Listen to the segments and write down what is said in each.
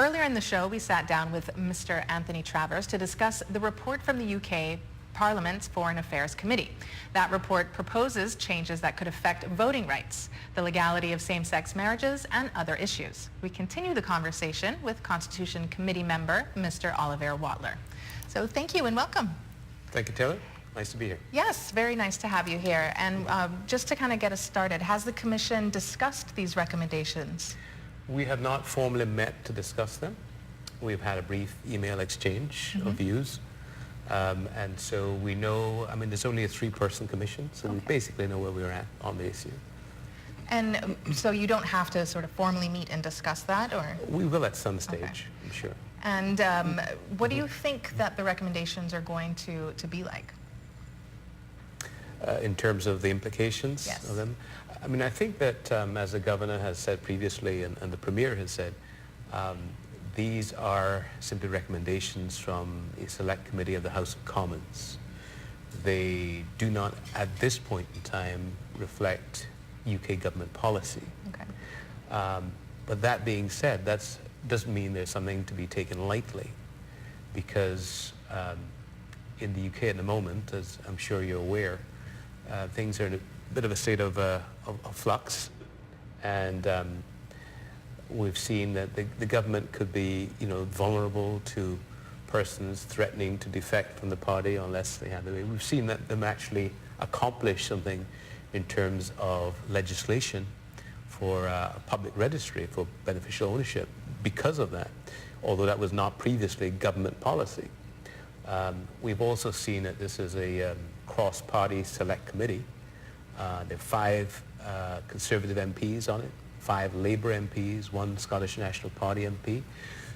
Earlier in the show, we sat down with Mr. Anthony Travers to discuss the report from the UK Parliament's Foreign Affairs Committee. That report proposes changes that could affect voting rights, the legality of same-sex marriages, and other issues. We continue the conversation with Constitution Committee member Mr. Olivaire Watler. So thank you and welcome. Thank you, Taylor. Nice to be here. Yes, very nice to have you here. And just to kind of get us started, has the Commission discussed these recommendations? We have not formally met to discuss them. We've had a brief email exchange of views. And so we know, I mean, there's only a three-person commission, so we basically know where we're at on the issue. And so you don't have to sort of formally meet and discuss that, or? We will at some stage, I'm sure. And what do you think that the recommendations are going to be like? In terms of the implications of them? I mean, I think that as the Governor has said previously and the Premier has said, these are simply recommendations from a select committee of the House of Commons. They do not, at this point in time, reflect UK government policy. Okay. But that being said, that doesn't mean there's something to be taken lightly, because in the UK at the moment, as I'm sure you're aware, things are in a bit of a state of flux, and we've seen that the government could be, vulnerable to persons threatening to defect from the party unless they have the way. We've seen that them actually accomplish something in terms of legislation for a public registry for beneficial ownership because of that, although that was not previously government policy. We've also seen that this is a cross-party select committee. There are 5 Conservative MPs on it, 5 Labour MPs, 1 Scottish National Party MP.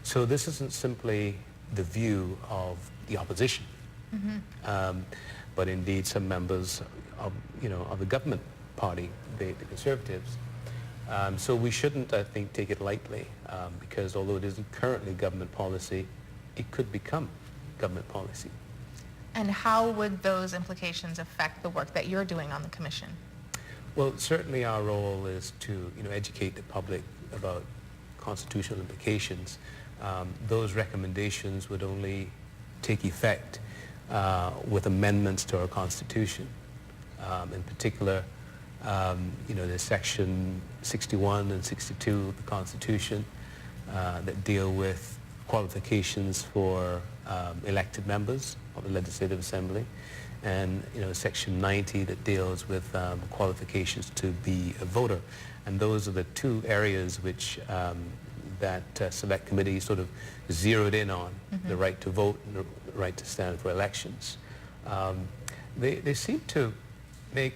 So this isn't simply the view of the opposition, but indeed some members of, of the government party, the Conservatives. So we shouldn't, I think, take it lightly, because although it isn't currently government policy, it could become government policy. And how would those implications affect the work that you're doing on the Commission? Well, certainly our role is to educate the public about constitutional implications. Those recommendations would only take effect with amendments to our Constitution. In particular, there's Section 61 and 62 of the Constitution that deal with qualifications for elected members of the Legislative Assembly, and Section 90 that deals with qualifications to be a voter. And those are the 2 areas which that select committee sort of zeroed in on, the right to vote and the right to stand for elections. They seem to make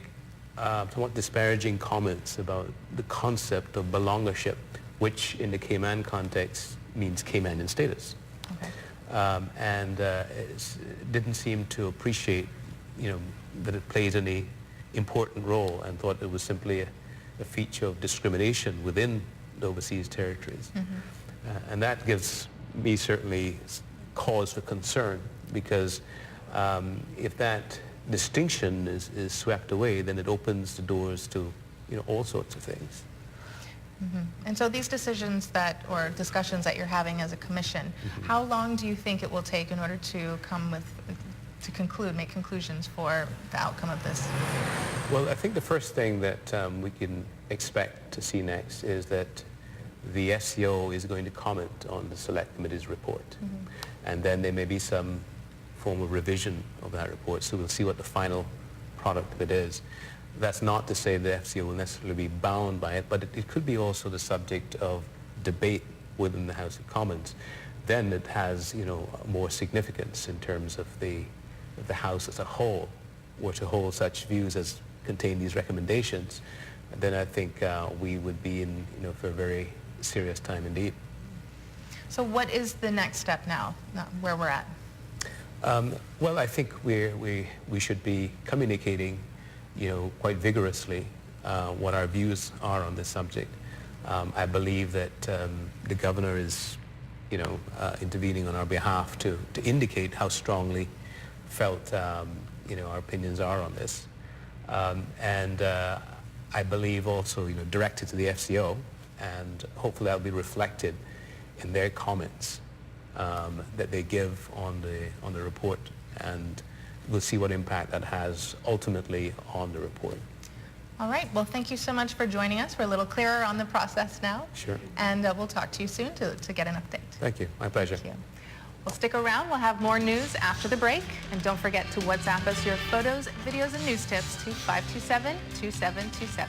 somewhat disparaging comments about the concept of belongership, which in the Cayman context means Caymanian status. Okay. And didn't seem to appreciate, that it plays any important role, and thought it was simply a feature of discrimination within the overseas territories. And that gives me certainly cause for concern, because if that distinction is swept away, then it opens the doors to, all sorts of things. And so these decisions or discussions that you're having as a commission, how long do you think it will take in order to make conclusions for the outcome of this? Well, I think the first thing that we can expect to see next is that the FCO is going to comment on the Select Committee's report. And then there may be some form of revision of that report, so we'll see what the final product of it is. That's not to say the FCO will necessarily be bound by it, but it could be also the subject of debate within the House of Commons. Then it has, more significance in terms of the House as a whole were to hold such views as contain these recommendations. Then I think we would be in, for a very serious time indeed. So what is the next step now, where we're at? Well, I think we should be communicating quite vigorously what our views are on this subject. I believe that the Governor is, intervening on our behalf to indicate how strongly felt, our opinions are on this. And I believe also, directed to the FCO, and hopefully that will be reflected in their comments that they give on the report, and we'll see what impact that has ultimately on the report. All right. Well, thank you so much for joining us. We're a little clearer on the process now. Sure. And we'll talk to you soon to get an update. Thank you. My pleasure. Thank you. Well, stick around. We'll have more news after the break. And don't forget to WhatsApp us your photos, videos, and news tips to 527-2727.